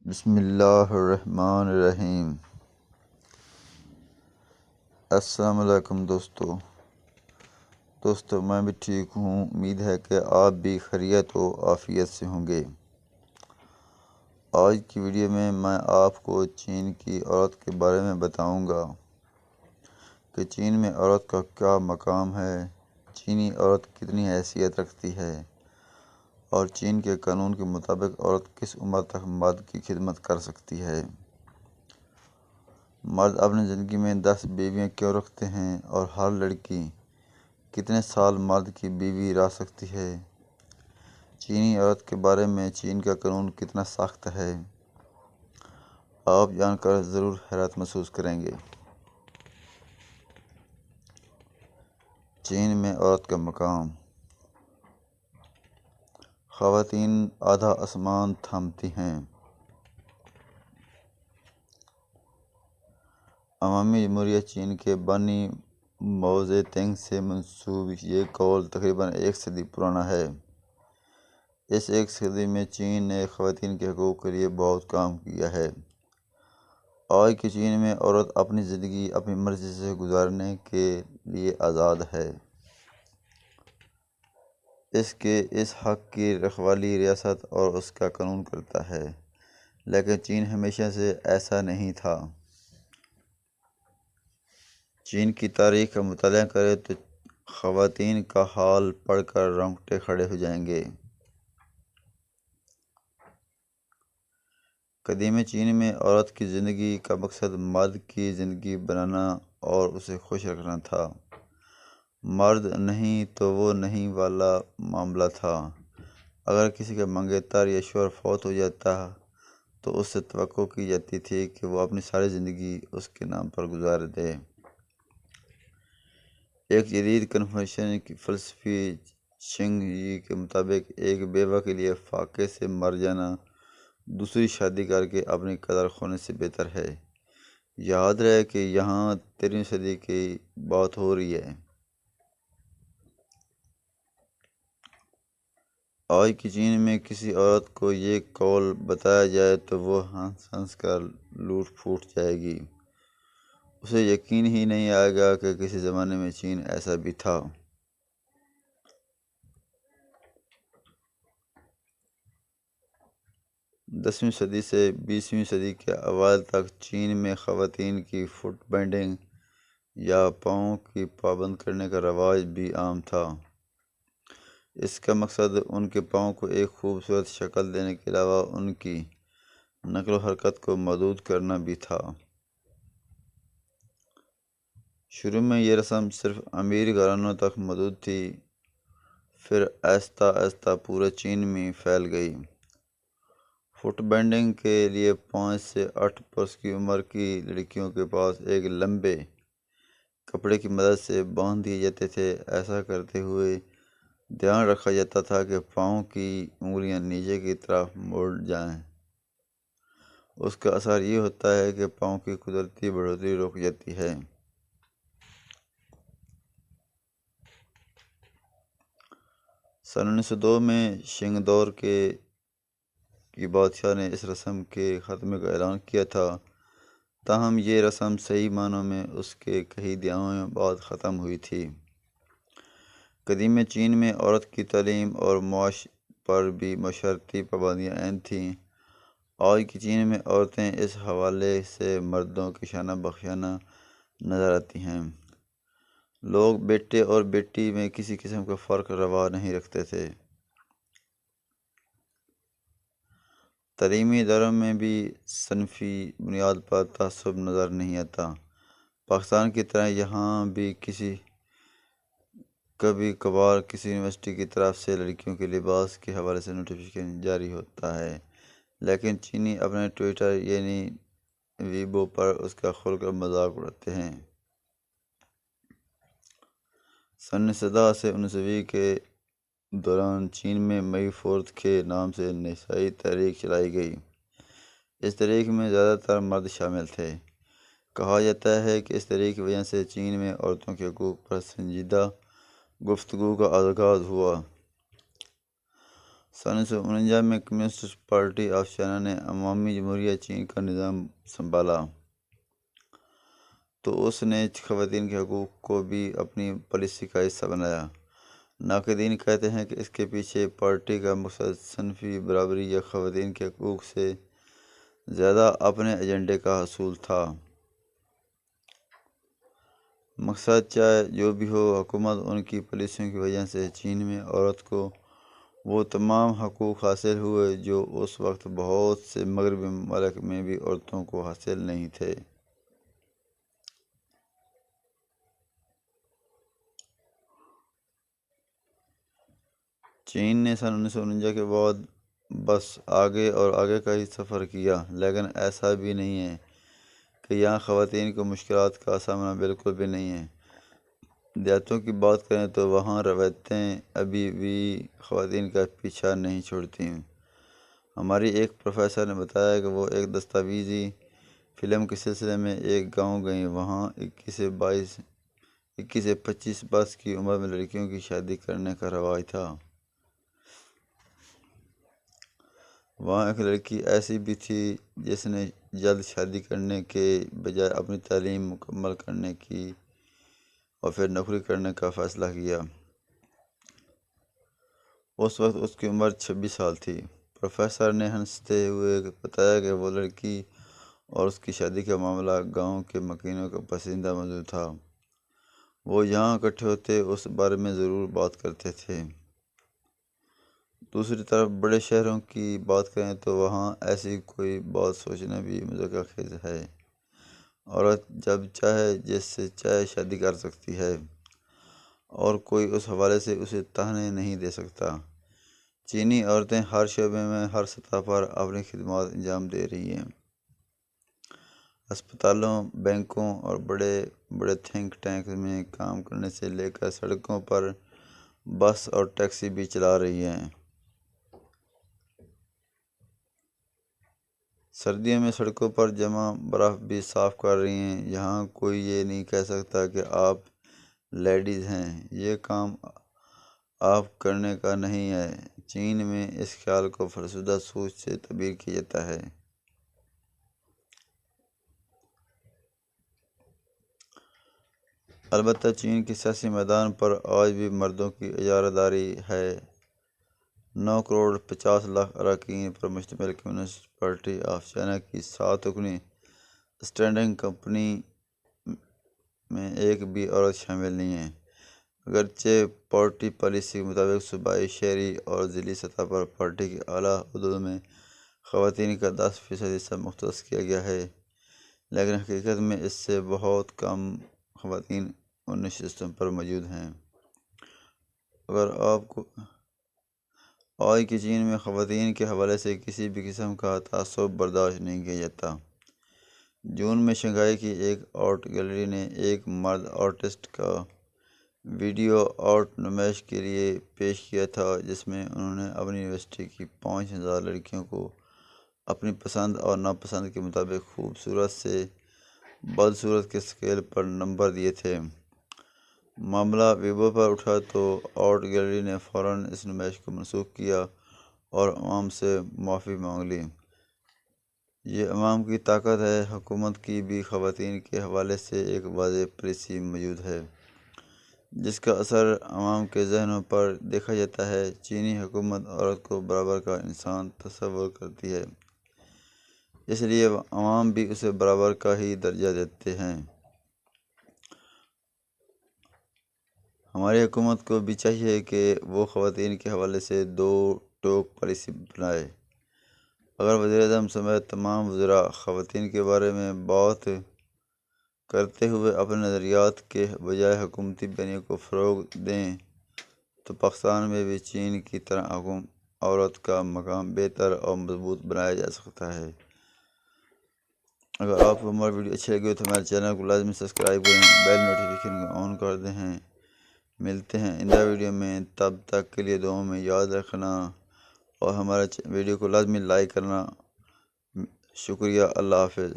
بسم اللہ الرحمن الرحیم۔ السلام علیکم دوستو، میں بھی ٹھیک ہوں۔ امید ہے کہ آپ بھی خیریت و عافیت سے ہوں گے۔ آج کی ویڈیو میں آپ کو چین کی عورت کے بارے میں بتاؤں گا کہ چین میں عورت کا کیا مقام ہے، چینی عورت کتنی حیثیت رکھتی ہے، اور چین کے قانون کے مطابق عورت کس عمر تک مرد کی خدمت کر سکتی ہے۔ مرد اپنی زندگی میں 10 بیویاں کیوں رکھتے ہیں، اور ہر لڑکی کتنے سال مرد کی بیوی رہ سکتی ہے۔ چینی عورت کے بارے میں چین کا قانون کتنا سخت ہے، آپ جان کر ضرور حیرت محسوس کریں گے۔ چین میں عورت کا مقام۔ خواتین آدھا آسمان تھامتی ہیں۔ عوامی جمہوریہ چین کے بانی ماؤ زے تونگ سے منسوب یہ قول تقریباً 1 صدی پرانا ہے۔ اس 1 صدی میں چین نے خواتین کے حقوق کے لیے بہت کام کیا ہے۔ آج کی چین میں عورت اپنی زندگی اپنی مرضی سے گزارنے کے لیے آزاد ہے۔ اس حق کی رکھوالی ریاست اور اس کا قانون کرتا ہے، لیکن چین ہمیشہ سے ایسا نہیں تھا۔ چین کی تاریخ کا مطالعہ کریں تو خواتین کا حال پڑھ کر رونگٹے کھڑے ہو جائیں گے۔ قدیم چین میں عورت کی زندگی کا مقصد مرد کی زندگی بنانا اور اسے خوش رکھنا تھا۔ مرد نہیں تو وہ نہیں والا معاملہ تھا۔ اگر کسی کا منگیتر یا شوہر فوت ہو جاتا تو اس سے توقع کی جاتی تھی کہ وہ اپنی ساری زندگی اس کے نام پر گزار دے۔ ایک جدید کنفیوشن کی فلسفی شینگ یی کے مطابق ایک بیوہ کے لیے فاقے سے مر جانا دوسری شادی کر کے اپنی قدر کھونے سے بہتر ہے۔ یاد رہے کہ یہاں 13ویں صدی کی بات ہو رہی ہے۔ آج کی چین میں کسی عورت کو یہ قول بتایا جائے تو وہ ہنس ہنس کر لوٹ پھوٹ جائے گی۔ اسے یقین ہی نہیں آئے گا کہ کسی زمانے میں چین ایسا بھی تھا۔ 10ویں صدی سے 20ویں صدی کے اوائل تک چین میں خواتین کی فٹ بینڈنگ یا پاؤں کی پابند کرنے کا رواج بھی عام تھا۔ اس کا مقصد ان کے پاؤں کو ایک خوبصورت شکل دینے کے علاوہ ان کی نقل و حرکت کو محدود کرنا بھی تھا۔ شروع میں یہ رسم صرف امیر گھرانوں تک محدود تھی، پھر آہستہ آہستہ پورے چین میں پھیل گئی۔ فٹ بینڈنگ کے لیے 5 سے 8 برس کی عمر کی لڑکیوں کے پاس ایک لمبے کپڑے کی مدد سے باندھ دیے جاتے تھے۔ ایسا کرتے ہوئے دھیان رکھا جاتا تھا کہ پاؤں کی انگلیاں نیچے کی طرف مڑ جائیں۔ اس کا اثر یہ ہوتا ہے کہ پاؤں کی قدرتی بڑھوتری رک جاتی ہے۔ سن 1902 میں شنگ دور کی بادشاہ نے اس رسم کے خاتمے کا اعلان کیا تھا، تاہم یہ رسم صحیح معنوں میں اس کے کئی دہائیوں بعد ختم ہوئی تھی۔ قدیم چین میں عورت کی تعلیم اور معاش پر بھی معاشرتی پابندیاں عائد تھیں۔ آج کی چین میں عورتیں اس حوالے سے مردوں کے شانہ بخشانہ نظر آتی ہیں۔ لوگ بیٹے اور بیٹی میں کسی قسم کا فرق روا نہیں رکھتے تھے۔ تعلیمی اداروں میں بھی صنفی بنیاد پر تعصب نظر نہیں آتا۔ پاکستان کی طرح یہاں بھی کبھی کبھار کسی یونیورسٹی کی طرف سے لڑکیوں کے لباس کے حوالے سے نوٹیفیکیشن جاری ہوتا ہے، لیکن چینی اپنے ٹویٹر یعنی ویبو پر اس کا کھل کر مذاق اڑاتے ہیں۔ سن 1910 سے 1920 کے دوران چین میں مئی 4 کے نام سے نسائی تحریک چلائی گئی۔ اس تحریک میں زیادہ تر مرد شامل تھے۔ کہا جاتا ہے کہ اس تحریک کی وجہ سے چین میں عورتوں کے حقوق پر سنجیدہ گفتگو کا آغاز ہوا۔ سن 1949 میں کمیونسٹ پارٹی آف چائنا نے عوامی جمہوریہ چین کا نظام سنبھالا تو اس نے خواتین کے حقوق کو بھی اپنی پالیسی کا حصہ بنایا۔ ناقدین کہتے ہیں کہ اس کے پیچھے پارٹی کا مقصد صنفی برابری یا خواتین کے حقوق سے زیادہ اپنے ایجنڈے کا حصول تھا۔ مقصد چاہے جو بھی ہو، حکومت ان کی پالیسیوں کی وجہ سے چین میں عورت کو وہ تمام حقوق حاصل ہوئے جو اس وقت بہت سے مغربی ممالک میں بھی عورتوں کو حاصل نہیں تھے۔ چین نے سن 1949 کے بعد بس آگے اور آگے کا ہی سفر کیا، لیکن ایسا بھی نہیں ہے کہ یہاں خواتین کو مشکلات کا سامنا بالکل بھی نہیں ہے۔ دیہاتوں کی بات کریں تو وہاں روایتیں ابھی بھی خواتین کا پیچھا نہیں چھوڑتی۔ ہماری ایک پروفیسر نے بتایا کہ وہ ایک دستاویزی فلم کے سلسلے میں ایک گاؤں گئیں۔ وہاں 21 سے 25 برس کی عمر میں لڑکیوں کی شادی کرنے کا رواج تھا۔ وہاں ایک لڑکی ایسی بھی تھی جس نے جلد شادی کرنے کے بجائے اپنی تعلیم مکمل کرنے کی اور پھر نوکری کرنے کا فیصلہ کیا۔ اس وقت اس کی عمر 26 سال تھی۔ پروفیسر نے ہنستے ہوئے بتایا کہ وہ لڑکی اور اس کی شادی کا معاملہ گاؤں کے مکینوں کا پسندیدہ موضوع تھا۔ وہ جہاں اکٹھے ہوتے اس بارے میں ضرور بات کرتے تھے۔ دوسری طرف بڑے شہروں کی بات کریں تو وہاں ایسی کوئی بات سوچنا بھی مذاق خیز ہے۔ عورت جب چاہے جس سے چاہے شادی کر سکتی ہے اور کوئی اس حوالے سے اسے طعنے نہیں دے سکتا۔ چینی عورتیں ہر شعبے میں ہر سطح پر اپنی خدمات انجام دے رہی ہیں۔ ہسپتالوں، بینکوں اور بڑے بڑے تھنک ٹینک میں کام کرنے سے لے کر سڑکوں پر بس اور ٹیکسی بھی چلا رہی ہیں۔ سردیوں میں سڑکوں پر جمع برف بھی صاف کر رہی ہیں۔ یہاں کوئی یہ نہیں کہہ سکتا کہ آپ لیڈیز ہیں، یہ کام آپ کرنے کا نہیں ہے۔ چین میں اس خیال کو فرسودہ سوچ سے تعبیر کیا جاتا ہے۔ البتہ چین کے سیاسی میدان پر آج بھی مردوں کی اجارہ داری ہے۔ 9 کروڑ 50 لاکھ اراکین پر مشتمل کمیونسٹ پارٹی آف چائنا کی 7 رکنی اسٹینڈنگ کمیٹی میں ایک بھی عورت شامل نہیں ہے۔ اگرچہ پارٹی پالیسی کے مطابق صوبائی، شہری اور ضلعی سطح پر پارٹی کے اعلیٰ عہدوں میں خواتین کا 10% حصہ مختص کیا گیا ہے، لیکن حقیقت میں اس سے بہت کم خواتین ان نشستوں پر موجود ہیں۔ اگر آپ کو آج کی چین میں خواتین کے حوالے سے کسی بھی قسم کا تعصب برداشت نہیں کیا جاتا۔ جون میں شنگھائی کی ایک آرٹ گیلری نے ایک مرد آرٹسٹ کا ویڈیو آرٹ نمائش کے لیے پیش کیا تھا، جس میں انہوں نے اپنی یونیورسٹی کی 5000 لڑکیوں کو اپنی پسند اور ناپسند کے مطابق خوبصورت سے بدصورت کے اسکیل پر نمبر دیے تھے۔ معاملہ ویبو پر اٹھا تو آرٹ گیلری نے فوراً اس نمائش کو منسوخ کیا اور عوام سے معافی مانگ لی۔ یہ عوام کی طاقت ہے۔ حکومت کی بھی خواتین کے حوالے سے ایک واضح پالیسی موجود ہے، جس کا اثر عوام کے ذہنوں پر دیکھا جاتا ہے۔ چینی حکومت عورت کو برابر کا انسان تصور کرتی ہے، اس لیے عوام بھی اسے برابر کا ہی درجہ دیتے ہیں۔ ہماری حکومت کو بھی چاہیے کہ وہ خواتین کے حوالے سے 2 ٹوک پالیسی بنائے۔ اگر وزیراعظم سمیت تمام وزراء خواتین کے بارے میں بات کرتے ہوئے اپنے نظریات کے بجائے حکومتی بیانیوں کو فروغ دیں تو پاکستان میں بھی چین کی طرح عورت کا مقام بہتر اور مضبوط بنایا جا سکتا ہے۔ اگر آپ کو ہماری ویڈیو اچھی لگی ہو تو ہمارے چینل کو لازمی سبسکرائب کریں، بیل نوٹیفیکیشن کو آن کر دیں۔ ملتے ہیں آئندہ ویڈیو میں، تب تک کے لیے دعاؤں میں یاد رکھنا اور ہمارے ویڈیو کو لازمی لائک کرنا۔ شکریہ، اللہ حافظ۔